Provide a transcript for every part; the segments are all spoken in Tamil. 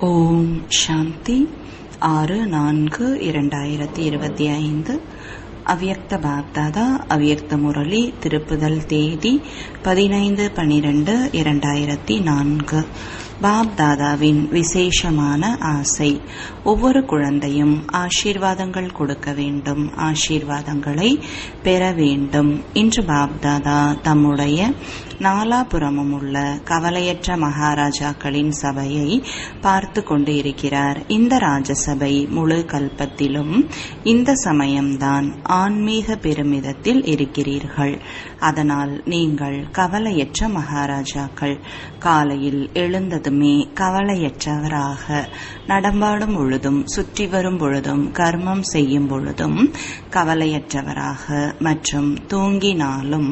ஓம் சாந்தி 6/4/2025 அவ்யக்த பாப்தாதா அவ்யக்த முரளி திருப்புதல் தேதி 15/12/2004. பாப்தாதாவின் விசேஷமான ஆசை. ஒவ்வொரு குழந்தையும் ஆசீர்வாதங்கள் கொடுக்க வேண்டும், ஆசீர்வாதங்களை பெற வேண்டும். இன்று பாப்தாதா தம்முடைய நாலாபுறமும் உள்ள கவலையற்ற மகாராஜாக்களின் சபையை பார்த்து கொண்டு இருக்கிறார். இந்த ராஜசபை முழு கல்பத்திலும் இந்த சமயம்தான் ஆன்மீக பெருமிதத்தில் இருக்கிறீர்கள். அதனால் நீங்கள் கவலையற்ற மகாராஜாக்கள். காலையில் எழுந்ததுமே கவலையற்றவராக, நடமாடும் பொழுதும் சுற்றி வரும் பொழுதும் கர்மம் செய்யும் பொழுதும் கவலையற்றவராக மற்றும் தூங்கினாலும்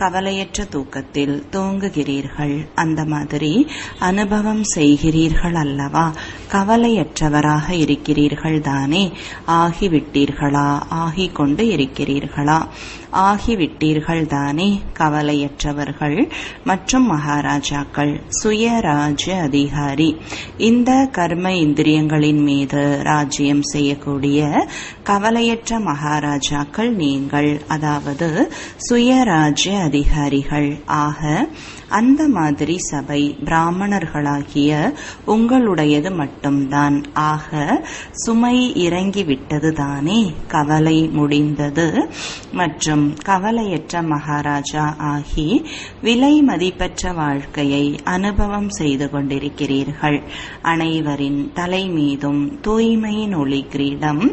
கவலையற்ற தூக்கத்தில் தூங்குகிறீர்கள். அந்த மாதிரி அனுபவம் செய்கிறீர்கள் அல்லவா? கவலையற்றவராக இருக்கிறீர்கள் தானே? ஆகிவிட்டீர்களா? ஆகிக் கொண்டு இருக்கிறீர்களா? ஆகிவிட்டீர்கள் தானே? கவலையற்றவர்கள் மற்றும் மகாராஜாக்கள், சுயராஜ்ய அதிகாரி. இந்த கர்ம இந்திரியங்களின் மீது ராஜ்யம் செய்யக்கூடிய கவலையற்ற மகாராஜாக்கள் நீங்கள், அதாவது சுயராஜ்ய அதிகாரிகள். ஆக அந்த மாதிரி சபை பிராமணர்களாகிய உங்களுடையது மட்டும்தான். ஆக சுமை இறங்கிவிட்டது தானே? கவலை முடிந்தது. மற்றும் கவலையற்ற மகாராஜா ஆகி விலை மதிப்பற்ற வாழ்க்கையை அனுபவம் செய்து கொண்டிருக்கிறீர்கள். அனைவரின் தலை மீதும் தூய்மையின் ஒளி கிரீடம்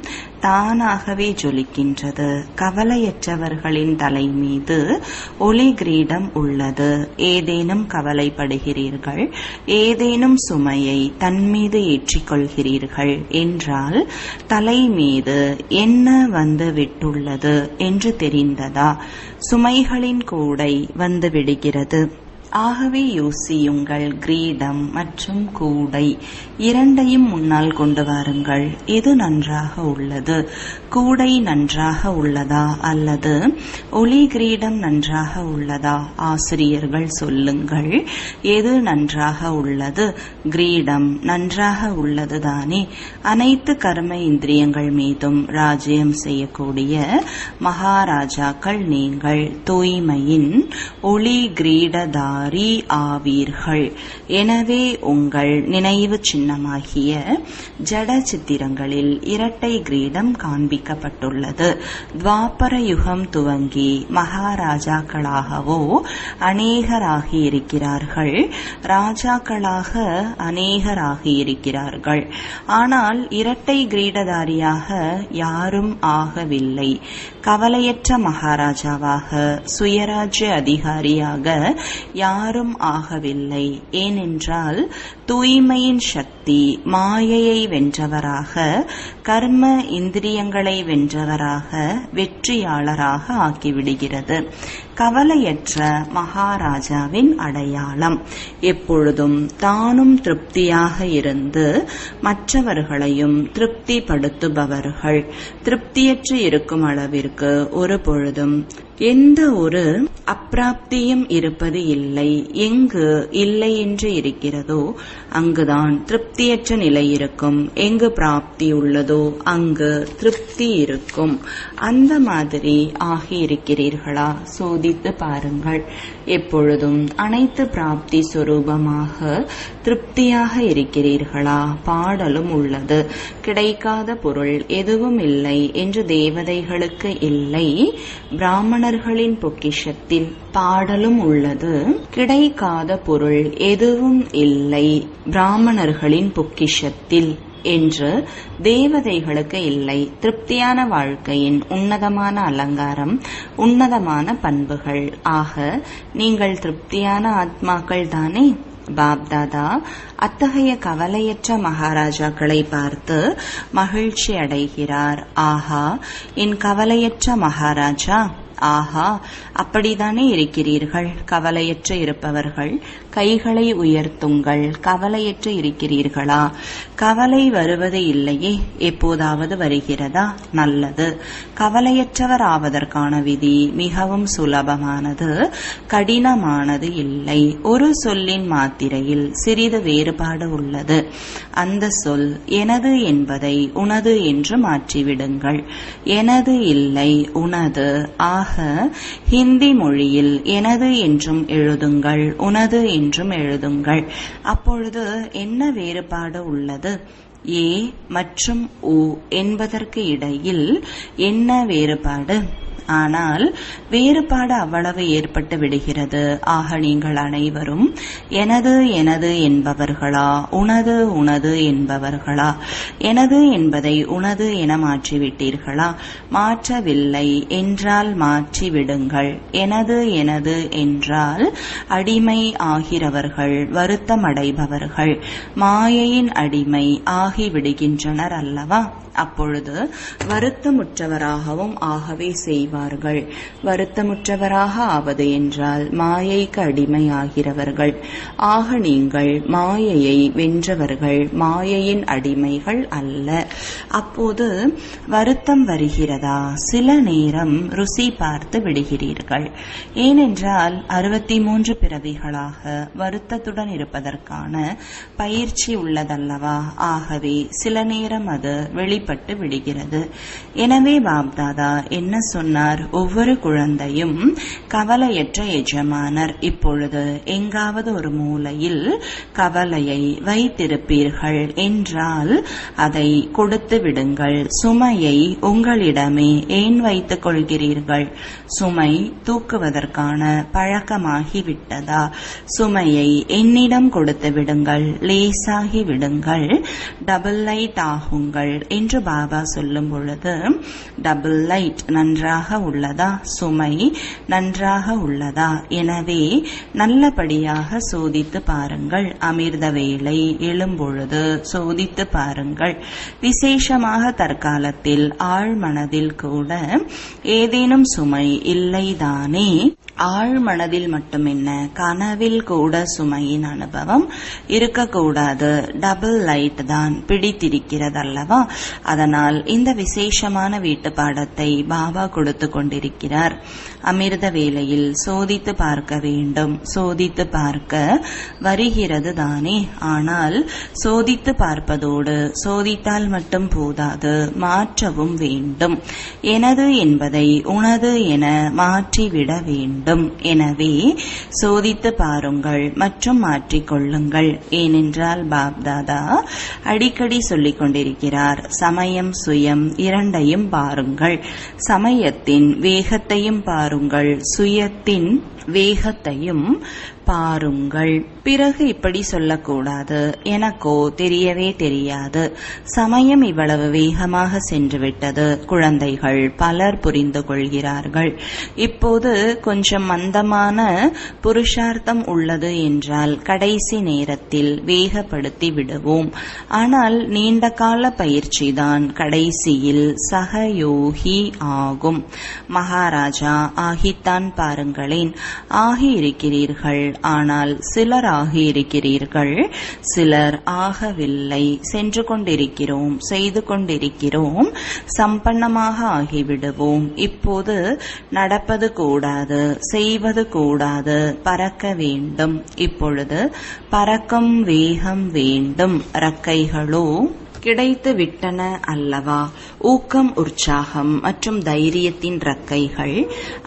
தானாகவே ஜொலிக்கின்றது. கவலையற்றவர்களின் தலை மீது ஒளி கிரீடம் உள்ளது. ஏதேனும் கவலைப்படுகிறீர்கள், ஏதேனும் சுமையை தன் மீது ஏற்றிக்கொள்கிறீர்கள் என்றால் தலை மீது என்ன வந்து விட்டுள்ளது என்று தெரிந்ததா? சுமைகளின் கூடை வந்து விடுகிறது. ஆகவே யோசியுங்கள், கிரீடம் மற்றும் கூடை இரண்டையும் முன்னால் கொண்டு வாருங்கள். எது நன்றாக உள்ளது? கூடை நன்றாக உள்ளதா அல்லது ஒளி கிரீடம் நன்றாக உள்ளதா? ஆசிரியர்கள் சொல்லுங்கள், எது நன்றாக உள்ளது? கிரீடம் நன்றாக உள்ளது தானே? அனைத்து கர்ம இந்திரியங்கள் மீதும் ராஜ்யம் செய்யக்கூடிய மகாராஜாக்கள் நீங்கள். தூய்மையின் ஒளி கிரீடதாரி ஆவீர்கள். எனவே உங்கள் நினைவு சின்னமாகிய ஜட சித்திரங்களில் இரட்டை கிரீடம் காண்பிக்கப்பட்டுள்ளது. துவாபர யுகம் துவங்கி மகாராஜாக்களாகவோ அநேகராகி இருக்கிறார்கள், ராஜாக்களாக அநேகராகி இருக்கிறார்கள். ஆனால் இரட்டை கிரீடதாரியாக யாரும் ஆகவில்லை. கவலையற்ற மகாராஜாவாக, சுயராஜ்ய அதிகாரியாக யாரும் ஆகவில்லை. ஏனென்றால் தூய்மையின் சக்தி மாயையை வென்றவராக, கர்ம இந்திரியங்களை வென்றவராக, வெற்றியாளராக ஆக்கிவிடுகிறது. கவலையற்ற மகாராஜாவின் அடையாளம் எப்பொழுதும் தானும் திருப்தியாக இருந்து மற்றவர்களையும் திருப்திப்படுத்துபவர்கள். திருப்தியற்று இருக்கும் அளவிற்கு ஒரு பொழுதும் எந்த ஒரு அப்பிராப்தியும் இருப்பது இல்லை. எங்கு இல்லை என்று இருக்கிறதோ அங்குதான் திருப்தியற்ற நிலை இருக்கும். எங்கு பிராப்தி உள்ளதோ அங்கு திருப்தி இருக்கும். அந்த மாதிரி ஆகியிருக்கிறீர்களா? சோதித்து பாருங்கள். எப்பொழுதும் அனைத்து பிராப்தி சொரூபமாக திருப்தியாக இருக்கிறீர்களா? பாடலும் உள்ளது, கிடைக்காத பொருள் எதுவும் இல்லை என்று தேவதைகளுக்கு இல்லை. பிராமணர்களின் பொக்கிஷத்தில் பாடலும் உள்ளது, கிடைக்காத பொருள் எதுவும் இல்லை பிராமணர்களின் பொக்கிஷத்தில் என்று தேவதைகளுக்கு இல்லை. திருப்தியான வாழ்க்கையின் உன்னதமான அலங்காரம், உன்னதமான பண்புகள். ஆக நீங்கள் திருப்தியான ஆத்மாக்கள் தானே? பாப்தாதா அத்தகைய கவலையற்ற மகாராஜாக்களை பார்த்து மகிழ்ச்சி அடைகிறார். ஆஹா, என் கவலையற்ற மகாராஜா, ஆஹா, அப்படித்தானே இருக்கிறீர்கள். கவலையற்று இருப்பவர்கள் கைகளை உயர்த்துங்கள். கவலையற்று இருக்கிறீர்களா? கவலை வருவது இல்லையே, எப்போதாவது வருகிறதா? நல்லது. கவலையற்றவர் ஆவதற்கான விதி மிகவும் சுலபமானது, கடினமானது இல்லை. ஒரு சொல்லின் மாத்திரையில் சிறிது வேறுபாடு உள்ளது. அந்த சொல் எனது என்பதை உனது என்று மாற்றிவிடுங்கள். எனது இல்லை, உனது. ஆக ஹிந்தி மொழியில் எனது என்றும் எழுதுங்கள், உனது என்றும் எழுதுங்கள். அப்பொழுது என்ன வேறுபாடு உள்ளது? ஏ மற்றும் உ என்பதற்கு இடையில் என்ன வேறுபாடு? ஆனால் வேறுபாடு அவ்வளவு ஏற்பட்டு விடுகிறது. ஆக நீங்கள் அனைவரும் எனது எனது என்பவர்களா, உனது உனது என்பவர்களா? எனது என்பதை உனது என மாற்றிவிட்டீர்களா? மாற்றவில்லை என்றால் மாற்றிவிடுங்கள். எனது எனது என்றால் அடிமை ஆகிறவர்கள், வருத்தம் அடைபவர்கள், மாயையின் அடிமை ஆகிவிடுகின்றனர் அல்லவா? அப்பொழுது வருத்தமுற்றவராகவும் ஆகவே செய்வார்கள். வருத்தமுற்றவராக ஆவது என்றால் மாயைக்கு அடிமையாகிறவர்கள். ஆக நீங்கள் மாயையை வென்றவர்கள், மாயையின் அடிமைகள் அல்ல. அப்போது வருத்தம் வருகிறதா? சில நேரம் ருசி பார்த்து விடுகிறீர்கள். ஏனென்றால் 63 பிறவிகளாக வருத்தத்துடன் இருப்பதற்கான பயிற்சி உள்ளதல்லவா? ஆகவே சில நேரம் அது வெளிப்பட்டு விடுகிறது. எனவே பாப்தாதா என்ன சொன்னார்? ஒவ்வொரு குழந்தையும் கவலையற்ற எஜமானர். இப்பொழுது எங்காவது ஒரு மூலையில் கவலையை வைத்திருப்பீர்கள் என்றால் அதை கொடுத்து விடுங்கள். சுமையை உங்களிடமே ஏன் வைத்துக் கொள்கிறீர்கள்? சுமை தூக்குவதற்கான பழக்கமாகி விட்டதா? சுமையை என்னிடம் கொடுத்து விடுங்கள், லேசாகி விடுங்கள், டபுள் லைட் ஆகுங்கள் என்று பாபா சொல்லும் பொழுது, டபுள் லைட் நன்றாக உள்ளதா? சுமை நன்றாக உள்ளதா? எனவே நல்லபடியாக சோதித்து பாருங்கள். அமிர்த வேளை எழும்பொழுது சோதித்து பாருங்கள். விசேஷமாக தற்காலத்தில் ஆழ்மனதில் கூட ஏதேனும் சுமை இல்லைதானே? ஆழ்மனதில் மட்டுமென்ன, கனவில் கூட சுமையின் அனுபவம் இருக்கக்கூடாது. டபுள் லைட் தான் பிடித்திருக்கிறதல்லவா? அதனால் இந்த விசேஷமான வீட்டு பாடத்தை பாபா கொடுத்து கொண்டிருக்கிறார். அமிர்த வேளையில் சோதித்து பார்க்க வேண்டும். சோதித்து பார்க்க வருகிறது தானே? ஆனால் சோதித்து பார்ப்பதோடு சோதித்தால் மட்டும் போதாது, மாற்றவும் வேண்டும். எனது என்பதை உனது என மாற்றிவிட வேண்டும். எனவே சோதித்து பாருங்கள் மற்றும் மாற்றிக்கொள்ளுங்கள். ஏனென்றால் பாப்தாதா அடிக்கடி சொல்லிக் கொண்டிருக்கிறார், சமயம் சுயம் இரண்டையும் பாருங்கள். சமயத்தின் வேகத்தையும் பாருங்கள், சுயத்தின் வேகத்தையும் பாருங்கள். பிறகு இப்படி சொல்லக்கூடாது, எனக்கோ தெரியவே தெரியாது, சமயம் இவ்வளவு வேகமாக சென்றுவிட்டது. குழந்தைகள் பலர் புரிந்து கொள்கிறார்கள். இப்போது கொஞ்சம் மந்தமான புருஷார்த்தம் உள்ளது என்றால் கடைசி நேரத்தில் வேகப்படுத்தி விடுவோம். ஆனால் நீண்ட கால பயிற்சிதான் கடைசியில் சகயோகி ஆகும். மகாராஜா ஆகித்தான் பாருங்களேன். ஆகியிருக்கிறீர்கள், ஆனால் சிலர் ஆகியிருக்கிறீர்கள், சிலர் ஆகவில்லை. சென்று கொண்டிருக்கிறோம், செய்து கொண்டிருக்கிறோம், சம்பன்னமாக ஆகிவிடுவோம். இப்போது நடப்பது கூடாது, செய்வது கூடாது, பறக்க வேண்டும். இப்பொழுது பறக்கும் வேகம் வேண்டும். இறக்கைகளோ கிடைத்து விட்டன அல்லவா? ஊக்கம், உற்சாகம் மற்றும் தைரியத்தின் இறக்கைகள்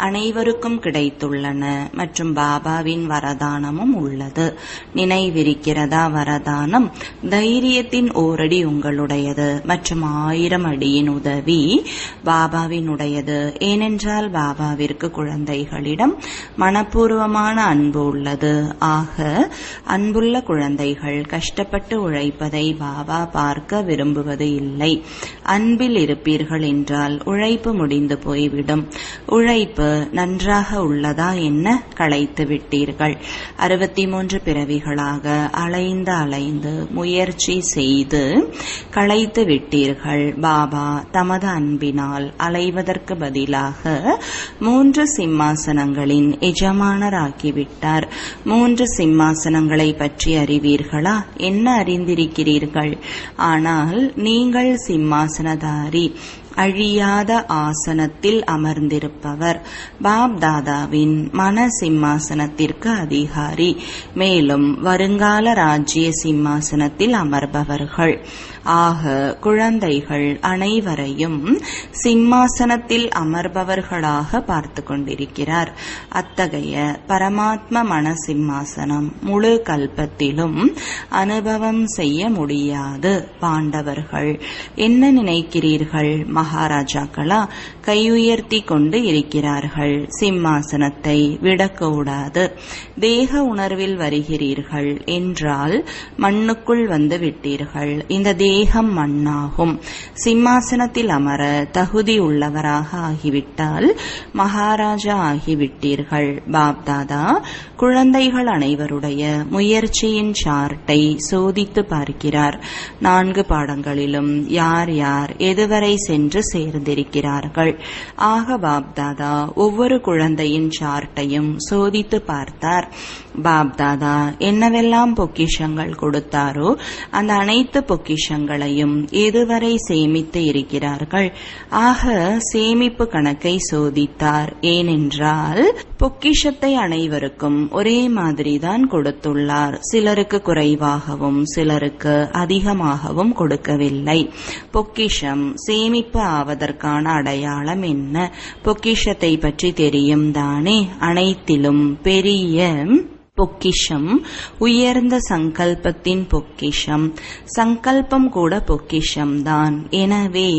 அனைவருக்கும் கிடைத்துள்ளன மற்றும் பாபாவின் வரதானமும் உள்ளது. நினைவிருக்கிறதா வரதானம்? தைரியத்தின் ஓரடி உங்களுடையது மற்றும் 1000 அடியின் உதவி பாபாவினுடையது. ஏனென்றால் பாபாவிற்கு குழந்தைகளிடம் மனப்பூர்வமான அன்பு உள்ளது. ஆக அன்புள்ள குழந்தைகள் கஷ்டப்பட்டு உழைப்பதை பாபா பார்க்க விரும்புவது இல்லை. அன்பில் இருப்பீர்கள் என்றால் உழைப்பு முடிந்து போய்விடும். உழைப்பு நன்றாக உள்ளதா என்ன? களைத்து விட்டீர்கள். 63 பிறவிகளாக அலைந்து முயற்சி செய்து களைத்து விட்டீர்கள். பாபா தமது அன்பினால் அலைவதற்கு பதிலாக 3 சிம்மாசனங்களின் எஜமானராக்கிவிட்டார். 3 சிம்மாசனங்களை பற்றி அறிவீர்களா? என்ன அறிந்திருக்கிறீர்கள்? ஆனால் நீங்கள் சிம்மாசனதாரி, அழியாத ஆசனத்தில் அமர்ந்திருப்பவர், பாப் தாதாவின் மன சிம்மாசனத்திற்கு அதிகாரி, மேலும் வருங்கால ராஜ்ய சிம்மாசனத்தில் அமர்பவர்கள். ஆக குழந்தைகள் அனைவரையும் சிம்மாசனத்தில் அமர்பவர்களாக பார்த்து கொண்டிருக்கிறார். அத்தகைய பரமாத்ம மன சிம்மாசனம் முழு கல்பத்திலும் அனுபவம் செய்ய முடியாது. பாண்டவர்கள் என்ன நினைக்கிறீர்கள்? மகாராஜாக்களா? கையுயர்த்தி கொண்டு இருக்கிறார்கள். சிம்மாசனத்தை விடக்கூடாது. தேக உணர்வில் வருகிறீர்கள் என்றால் மண்ணுக்குள் வந்து விட்டீர்கள். இந்த தேகம் மண்ணாகும். சிம்மாசனத்தில் அமர தகுதி உள்ளவராக ஆகிவிட்டால் மகாராஜா ஆகிவிட்டீர்கள். பாப்தாதா குழந்தைகள் அனைவருடைய முயற்சியின் சார்ட்டை சோதித்து பார்க்கிறார். 4 பாடங்களிலும் யார் யார் எதுவரை சென்று சேர்ந்திருக்கிறார்கள். ஆக பாப்தாதா ஒவ்வொரு குழந்தையின் சார்ட்டையும் சோதித்து பார்த்தார். பாப்தாதா என்னவெல்லாம் பொக்கிஷங்கள் கொடுத்தாரோ அந்த அனைத்து பொக்கிஷங்களையும் எதுவரை சேமித்து இருக்கிறார்கள். ஆக சேமிப்பு கணக்கை சோதித்தார். ஏனென்றால் பொக்கிஷத்தை அனைவருக்கும் ஒரே மாதிரிதான் கொடுத்துள்ளார். சிலருக்கு குறைவாகவும் சிலருக்கு அதிகமாகவும் கொடுக்கவில்லை. பொக்கிஷம் சேமிப்பு ஆவதற்கான அடையாளம் என்ன? பொக்கிஷத்தை பற்றி தெரியும் தானே? அனைத்திலும் பெரிய பொக்கிஷம் உயர்ந்த சங்கல்பத்தின் பொக்கிஷம். சங்கல்பம் கூட பொக்கிஷம்தான். எனவே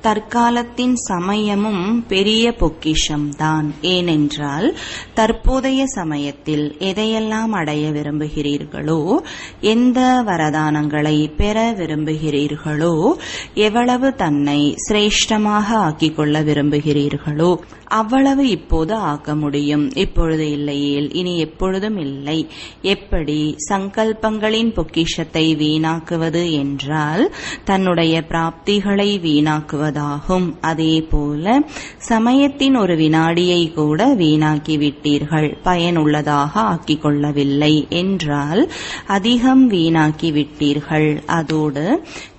தற்காலத்தின் சமயமும் பெரிய பொக்கிஷம்தான். ஏனென்றால் தற்போதைய சமயத்தில் எதையெல்லாம் அடைய விரும்புகிறீர்களோ, எந்த வரதானங்களை பெற விரும்புகிறீர்களோ, எவ்வளவு தன்னை சிரேஷ்டமாக ஆக்கிக் கொள்ள விரும்புகிறீர்களோ அவ்வளவு இப்போது ஆக்க முடியும். இப்பொழுது இல்லையேல் இனி எப்பொழுதும் இல்லை. எப்படி சங்கல்பங்களின் பொக்கிஷத்தை வீணாக்குவது என்றால் தன்னுடைய பிராப்திகளை வீணாக்குவதாகும். அதே போல சமயத்தின் ஒரு வினாடியை கூட வீணாக்கி விட்டீர்கள். பயனுள்ளதாக ஆக்கிக் கொள்ளவில்லை என்றால் அதிகம் வீணாக்கி விட்டீர்கள். அதோடு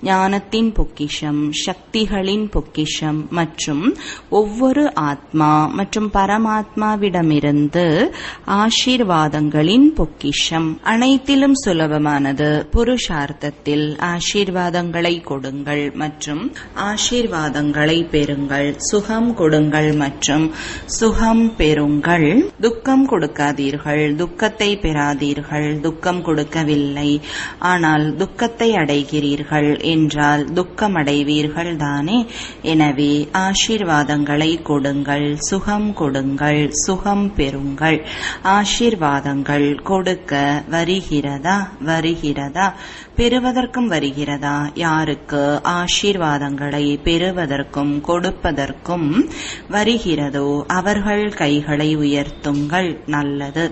ஞானத்தின் பொக்கிஷம், சக்திகளின் பொக்கிஷம் மற்றும் ஒவ்வொரு ஆத்மா மற்றும் பரமாத்மாவிடமிருந்து ஆசீர்வாதங்களின் பொக்கிஷம். அனைத்திலும் சுலபமானது புருஷார்த்தத்தில் ஆசீர்வாதங்களை கொடுங்கள் மற்றும் ஆசீர்வாதங்களை பெறுங்கள். சுகம் கொடுங்கள் மற்றும் சுகம் பெறுங்கள். துக்கம் கொடுக்காதீர்கள், துக்கத்தை பெறாதீர்கள். துக்கம் கொடுக்கவில்லை, ஆனால் துக்கத்தை அடைகிறீர்கள் என்றால் துக்கம் அடைவீர்கள் தானே? எனவே ஆசீர்வாதங்களை கொடுங்கள், சுகம் கொடுங்கள், சுகம் பெறுங்கள். ஆசீர்வாதங்கள் கொடுக்க வருகிறதா? வருகிறதா? பெறுவதற்கும் வருகிறதா? யாருக்கு ஆசீர்வாதங்களை பெறுவதற்கும் கொடுப்பதற்கும் வருகிறதோ அவர்கள் கைகளை உயர்த்துங்கள். நல்லது.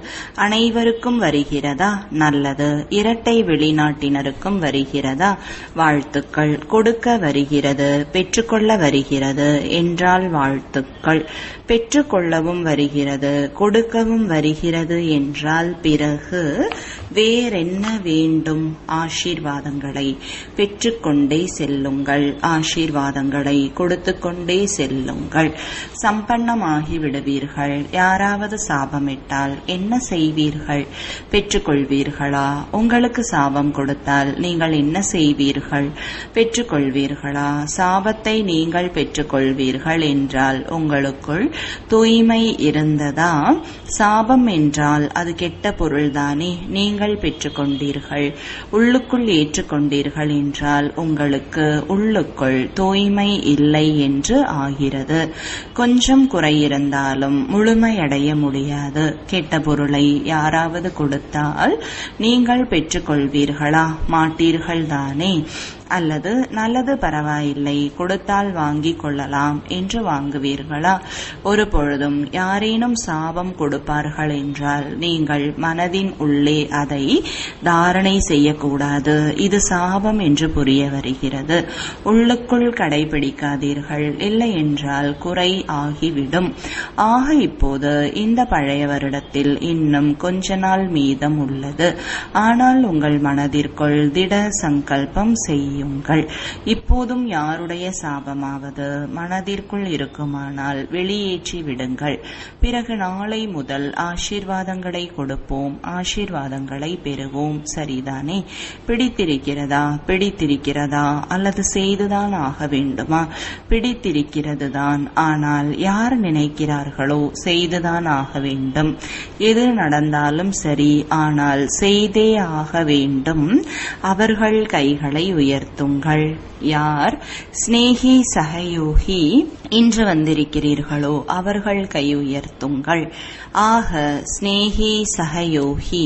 அனைவருக்கும் வருகிறதா? நல்லது. இரட்டை வெளிநாட்டினருக்கும் வருகிறதா? வாழ்த்துக்கள். கொடுக்க வருகிறது, பெற்றுக்கொள்ள வருகிறது என்றால் வாழ்த்துக்கள். பெற்றுக்கொள்ளவும் வருகிறது, கொடுக்கவும் வருகிறது என்றால் பிறகு வேறென்ன வேண்டும்? ஆசீர்வாதங்களை பெற்றுக்கொண்டே செல்லுங்கள், ஆசீர்வாதங்களை கொடுத்து கொண்டே செல்லுங்கள். சம்பன்னமாகி விடுவீர்கள். யாராவது சாபமிட்டால் என்ன செய்வீர்கள்? பெற்றுக்கொள்வீர்களா? உங்களுக்கு சாபம் கொடுத்தால் நீங்கள் என்ன செய்வீர்கள்? பெற்றுக்கொள்வீர்களா? சாபத்தை நீங்கள் பெற்றுக்கொள்வீர்கள் என்றால் உங்களுக்குள் தூய்மை இருந்ததா? சாபம் என்றால் அது கெட்ட பொருள்தானே? நீங்கள் பெற்றுக்கொண்டீர்கள், உள்ளுக்குள் ஏற்றுக்கொண்டீர்கள் என்றால் உங்களுக்கு உள்ளுக்குள் தூய்மை இல்லை என்று ஆகிறது. கொஞ்சம் குறை இருந்தாலும் முழுமையடைய முடியாது. கெட்ட பொருளை யாராவது கொடுத்தால் நீங்கள் பெற்றுக்கொள்வீர்களா? மாட்டீர்கள் தானே? அல்லது நல்லது பரவாயில்லை, கொடுத்தால் வாங்கிக் கொள்ளலாம் என்று வாங்குவீர்களா? ஒரு பொழுதும் யாரேனும் சாபம் கொடுப்பார்கள் என்றால் நீங்கள் மனதின் உள்ளே அதை தாரணை செய்யக்கூடாது. இது சாபம் என்று புரிய வருகிறது. உள்ளுக்குள் கடைபிடிக்காதீர்கள், இல்லை என்றால் குறை ஆகிவிடும். ஆக இப்போது இந்த பழைய வருடத்தில் இன்னும் கொஞ்ச நாள் மீதம் உள்ளது. ஆனால் உங்கள் மனதிற்குள் திட சங்கல்பம் செய்யுங்கள். இப்போதும் யாருடைய சாபமாவது மனதிற்குள் இருக்குமானால் வெளியேற்றி விடுங்கள். பிறகு நாளை முதல் ஆசீர்வாதங்களை கொடுப்போம், ஆசீர்வாதங்களை பெறுவோம். சரிதானே? பிடித்திருக்கிறதா? பிடித்திருக்கிறதா? அல்லது செய்துதான் ஆக வேண்டுமா? பிடித்திருக்கிறது தான். ஆனால் யார் நினைக்கிறார்களோ செய்துதான் ஆக வேண்டும். எது நடந்தாலும் சரி, ஆனால் செய்தே ஆக வேண்டும். அவர்கள் கைகளை உயர்த்துங்கள். யார் ஸ்நேகி சகயோகி இன்று வந்திருக்கிறீர்களோ அவர்கள் கை உயர்த்துங்கள். ஆக ஸ்நேகி சகயோகி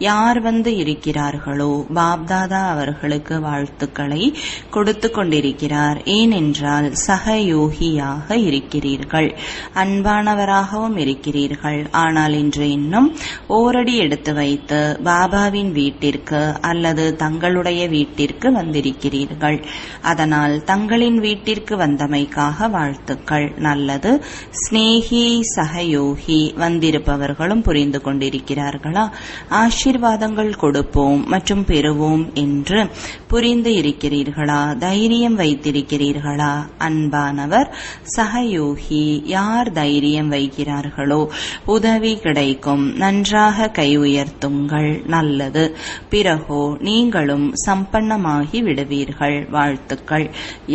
யார் வந்து இருக்கிறார்களோ பாப்தாதா அவர்களுக்கு வாழ்த்துக்களை கொடுத்து கொண்டிருக்கிறார். ஏனென்றால் சகயோகியாக இருக்கிறீர்கள், அன்பானவராகவும் இருக்கிறீர்கள். ஆனால் இன்று இன்னும் ஓரடி எடுத்து வைத்து பாபாவின் வீட்டிற்கு அல்லது தங்களுடைய வீட்டிற்கு வந்திருக்கிறீர்கள். அதனால் தங்களின் வீட்டிற்கு வந்தமைக்காக வாழ்த்துக்கள். நல்லது. ஸ்நேகி சகயோகி வந்திருப்பவர்களும் புரிந்து கொண்டிருக்கிறார்களா? ஆசீர்வாதங்கள் கொடுப்போம் மற்றும் பெறுவோம் என்று புரிந்து இருக்கிறீர்களா? தைரியம் வைத்திருக்கிறீர்களா? அன்பானவர் சகயோகி யார் தைரியம் வைக்கிறார்களோ உதவி கிடைக்கும். நன்றாக கை உயர்த்துங்கள். நல்லது. பிறகோ நீங்களும் சம்பன்னமாகி விடுவீர்கள். வாழ்த்துக்கள்.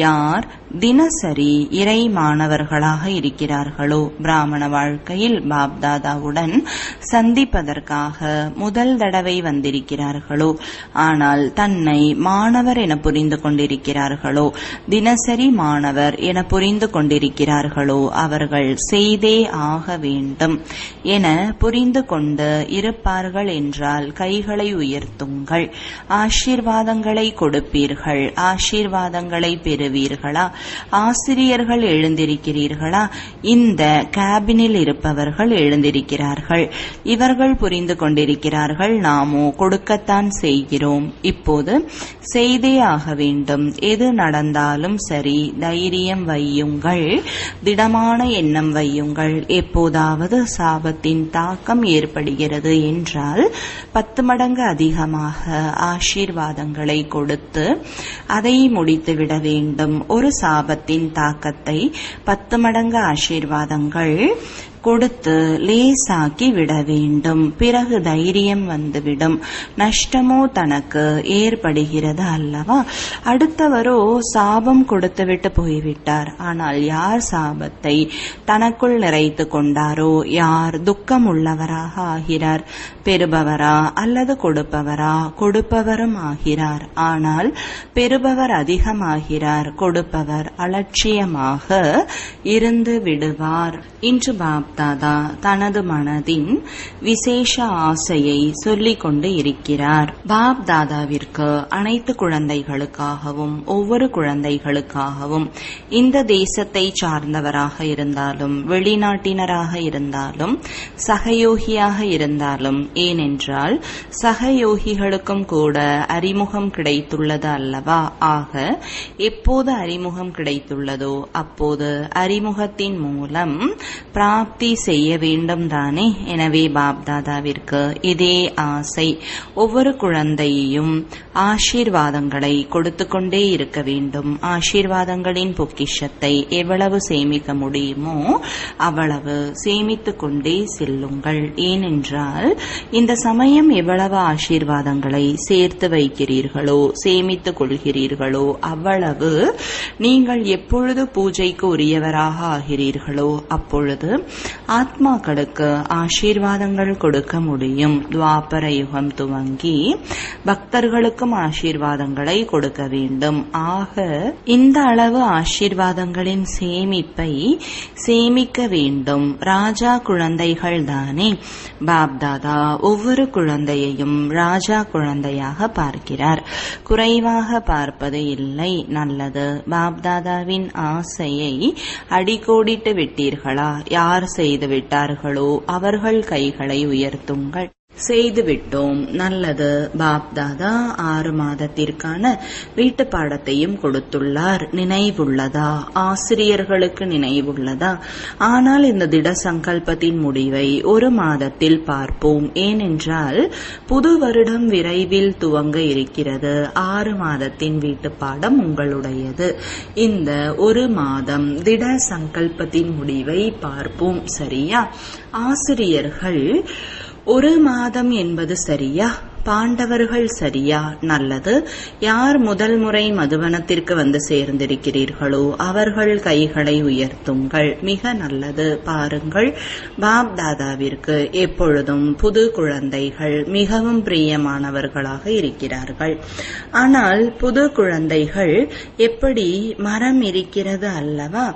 யார் தினசரி இறை மாணவர்களாக இருக்கிறார்களோ பிராமண வாழ்க்கையில் பாப்தாதாவுடன் சந்திப்பதற்காக முதல் தடவை வந்திருக்கிறார்களோ, ஆனால் தன்னை மாணவர் என புரிந்து கொண்டிருக்கிறார்களோ, தினசரி மாணவர் என புரிந்து கொண்டிருக்கிறார்களோ அவர்கள் செய்தே ஆக வேண்டும் என புரிந்து கொண்டு இருப்பார்கள் என்றால் கைகளை உயர்த்துங்கள். ஆசீர்வாதங்களை கொடுப்பீர்கள். ஆசீர்வாதங்களை பெறுவீர்களா? ஆசிரியர்கள் எழுந்திருக்கிறீர்களா? இந்த கேபினில் இருப்பவர்கள் எழுந்திருக்கிறார்கள். இவர்கள் புரிந்து கொண்டிருக்கிறார்கள். நாமோ கொடுக்கத்தான் செய்கிறோம். இப்போது செய்தே ஆக வேண்டும். எது நடந்தாலும் சரி, தைரியம் வையுங்கள், திடமான எண்ணம் வையுங்கள். எப்போதாவது சாபத்தின் தாக்கம் ஏற்படுகிறது என்றால் 10 மடங்கு அதிகமாக ஆசீர்வாதங்களை கொடுத்து அதை முடித்துவிட வேண்டும். ஒரு சாபத்தின் தாக்கத்தை 10 மடங்கு ஆசீர்வாதங்கள் கொடுத்து லேசாக்கி விட வேண்டும். பிறகு தைரியம் வந்துவிடும். நஷ்டமோ தனக்கு ஏற்படுகிறது அல்லவா? அடுத்தவரோ சாபம் கொடுத்துவிட்டு போய்விட்டார். ஆனால் யார் சாபத்தை தனக்குள் நிறைத்து கொண்டாரோ, யார் துக்கம் உள்ளவராக ஆகிறார்? பெறுபவரா அல்லது கொடுப்பவரா? கொடுப்பவரும் ஆகிறார். ஆனால் பெறுபவர் அதிகமாகிறார், கொடுப்பவர் அலட்சியமாக இருந்து விடுவார். இன்று பாப்தாதா தனது மனதின் விசேஷ ஆசையை சொல்லிக் கொண்டு இருக்கிறார். பாப்தாதாவிற்கு அனைத்து குழந்தைகளுக்காகவும் ஒவ்வொரு குழந்தைகளுக்காகவும் இந்த தேசத்தை சார்ந்தவராக இருந்தாலும் வெளிநாட்டினராக இருந்தாலும் சகயோகியாக இருந்தாலும், ஏனென்றால் சகயோகிகளுக்கும் கூட அறிமுகம் கிடைத்துள்ளது அல்லவா? ஆக எப்போது அறிமுகம் கிடைத்துள்ளதோ அப்போது அறிமுகத்தின் மூலம் பிராப்தி செய்ய வேண்டும் தானே. எனவே பாப்தாதாவிற்கு இதே ஆசை. ஒவ்வொரு குழந்தையையும் ஆசீர்வாதங்களை கொடுத்து கொண்டே இருக்க வேண்டும். ஆசீர்வாதங்களின் பொக்கிஷத்தை எவ்வளவு சேமிக்க முடியுமோ அவ்வளவு சேமித்துக் கொண்டே செல்லுங்கள். ஏனென்றால் இந்த சமயம் எவ்வளவு ஆசீர்வாதங்களை சேர்த்து வைக்கிறீர்களோ, சேமித்துக் கொள்கிறீர்களோ, அவ்வளவு நீங்கள் எப்பொழுது பூஜைக்கு உரியவராக ஆகிறீர்களோ அப்பொழுது ஆத்மாக்களுக்கு ஆசீர்வாதங்கள் கொடுக்க முடியும். துவாபர யுகம் துவங்கி பக்தர்களுக்கும் ஆசீர்வாதங்களை கொடுக்க வேண்டும். ஆக இந்த அளவு ஆசீர்வாதங்களின் சேமிப்பை சேமிக்க வேண்டும். ராஜா குழந்தைகள் தானே. பாப்தாதா ஒவ்வொரு குழந்தையையும் ராஜா குழந்தையாக பார்க்கிறார், குறைவாக பார்ப்பது இல்லை. நல்லது. பாப்தாதாவின் ஆசையை அடிக்கோடிட்டு விட்டீர்களா? யார் செய்து விட்டார்களோ அவர்கள் கைகளை உயர்த்துங்கள். செய்துவிட்டோம். நல்லது. பாப்தாதா 6 மாதத்திற்கான வீட்டு பாடத்தையும் கொடுத்துள்ளார். நினைவுள்ளதா? ஆசிரியர்களுக்கு நினைவுள்ளதா? ஆனால் இந்த திட சங்கல்பத்தின் முடிவை 1 மாதத்தில் பார்ப்போம். ஏனென்றால் புது வருடம் விரைவில் துவங்க இருக்கிறது. 6 மாதத்தின் வீட்டு பாடம் உங்களுடையது. இந்த 1 மாதம் திட சங்கல்பத்தின் முடிவை பார்ப்போம். சரியா? ஆசிரியர்கள் 1 மாதம் என்பது சரியா? பாண்டவர்கள் சரியா? நல்லது. யார் முதல் முறை மதுவனத்திற்கு வந்து சேர்ந்திருக்கிறீர்களோ அவர்கள் கைகளை உயர்த்துங்கள். மிக நல்லது. பாருங்கள், பாப்தாதாவிற்கு எப்பொழுதும் புது குழந்தைகள் மிகவும் பிரியமானவர்களாக இருக்கிறார்கள். ஆனால் புது குழந்தைகள் எப்படி மரம் இருக்கிறது அல்லவா,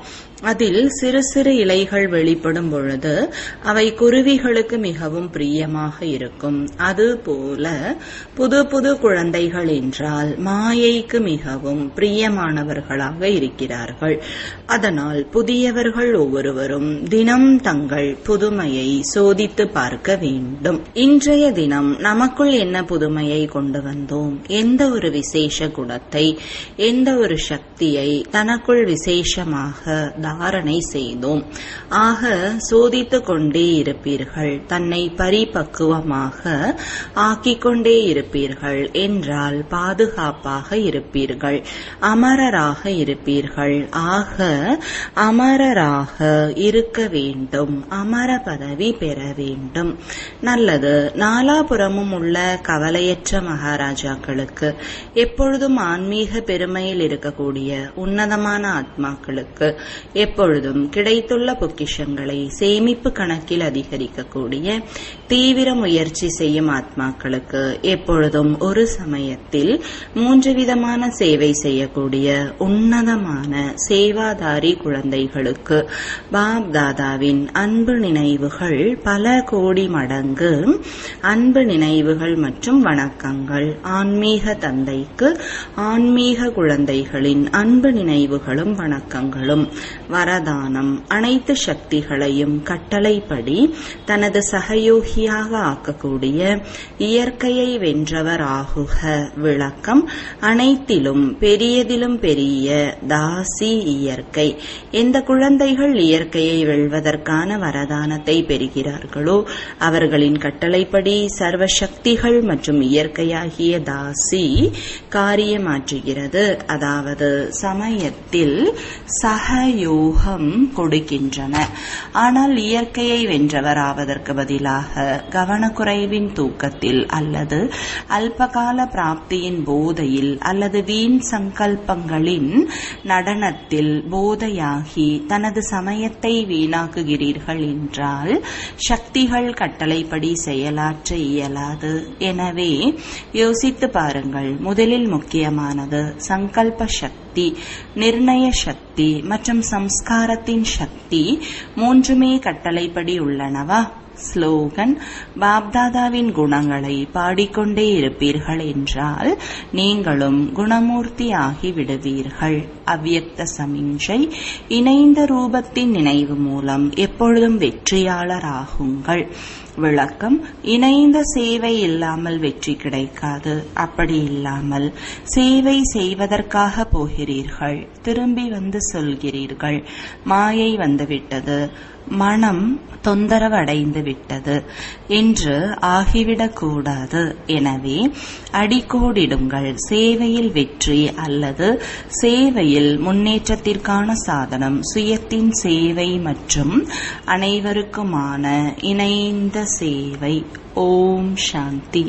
அதில் சிறு சிறு இலைகள் வெளிப்படும் பொழுது அவை குருவிகளுக்கு மிகவும் பிரியமாக இருக்கும். அதுபோல புது புது குழந்தைகள் என்றால் மாயைக்கு மிகவும் பிரியமானவர்களாக இருக்கிறார்கள். அதனால் புதியவர்கள் ஒவ்வொருவரும் தினம் தங்கள் புதுமையை சோதித்து பார்க்க வேண்டும். இன்றைய தினம் நமக்குள் என்ன புதுமையை கொண்டு வந்தோம்? எந்த ஒரு விசேஷ குணத்தை, எந்த ஒரு சக்தியை தனக்குள் விசேஷமாக தாரணை செய்தோம்? ஆக சோதித்துக் கொண்டே இருப்பீர்கள். தன்னை பரிபக்குவமாக ஆக்கிக் கொண்டே இருப்பீர்கள் என்றால் பாதுகாப்பாக இருப்பீர்கள், அமரராக இருப்பீர்கள். ஆக அமரராக இருக்க வேண்டும், அமர பதவி பெற வேண்டும். நல்லது. நாலாபுறமும் உள்ள கவலையற்ற மகாராஜாக்களுக்கு, எப்பொழுதும் ஆன்மீக பெருமையில் இருக்கக்கூடிய உன்னதமான ஆத்மாக்களுக்கு, எப்பொழுதும் கிடைத்துள்ள பொக்கிஷங்களை சேமிப்பு கணக்கில் அதிகரிக்கக்கூடிய தீவிர முயற்சி செய்யும் ஆத்மாக்களுக்கு, எப்பொழுதும் ஒரு சமயத்தில் 3 விதமான சேவை செய்யக்கூடிய உன்னதமான சேவாதாரி குழந்தைகளுக்கு பாப்தாதாவின் அன்பு நினைவுகள், பல கோடி மடங்கு அன்பு நினைவுகள் மற்றும் வணக்கங்கள். ஆன்மீக தந்தைக்கு ஆன்மீக குழந்தைகளின் அன்பு நினைவுகளும் வணக்கங்களும். வரதானம். அனைத்து சக்திகளையும் கட்டளைப்படி தனது சகயோகியாக ஆக்கக்கூடிய இயற்கையை வென்றவர் ஆகுக. விளக்கம். அனைத்திலும் பெரியதிலும் பெரிய தாசி இயற்கை. எந்த குழந்தைகள் இயற்கையை வெல்வதற்கான வரதானத்தை பெறுகிறார்களோ அவர்களின் கட்டளைப்படி சர்வ சக்திகள் மற்றும் இயற்கையாகிய தாசி காரியமாற்றுகிறது. அதாவது சமயத்தில் சகயோகம் கொடுக்கின்றன. ஆனால் இயற்கையை வென்றவர் ஆவதற்கு பதிலாக கவனக்குறைவின் தூக்கத்தில் அல்லது அல்பகால பிராப்தியின் போதையில் அல்லது வீண் சங்கல்பங்களின் நடனத்தில் போதையாகி தனது சமயத்தை வீணாக்குகிறீர்கள் என்றால் சக்திகள் கட்டளைப்படி செயலாற்ற இயலாது. எனவே யோசித்து பாருங்கள். முதலில் முக்கியமானது சங்கல்ப சக்தி, நிர்ணய சக்தி மற்றும் சம்ஸ்காரத்தின் சக்தி. 3மே கட்டளைப்படி உள்ளனவா? ஸ்லோகன். பாப்தாதாவின் குணங்களை பாடிக்கொண்டே இருப்பீர்கள் என்றால் நீங்களும் குணமூர்த்தி ஆகி விடுவீர்கள். அவ்யக்த சமிஞ்சை. இணைந்த ரூபத்தின் நினைவு மூலம் எப்பொழுதும் வெற்றியாளர் ஆகுங்கள். விளக்கம். இணைந்த சேவை இல்லாமல் வெற்றி கிடைக்காது. அப்படி இல்லாமல் சேவை செய்வதற்காக போகிறீர்கள், திரும்பி வந்து சொல்கிறீர்கள் மாயை வந்துவிட்டது, மனம் தொந்தரவு அடைந்து விட்டது என்று ஆகிவிடக்கூடாது. எனவே அடிக்கோடிடுங்கள். சேவையில் வெற்றி அல்லது சேவையில் முன்னேற்றத்திற்கான சாதனம் சுயத்தின் சேவை மற்றும் அனைவருக்குமான இணைந்த சேவை. ஓம் சாந்தி.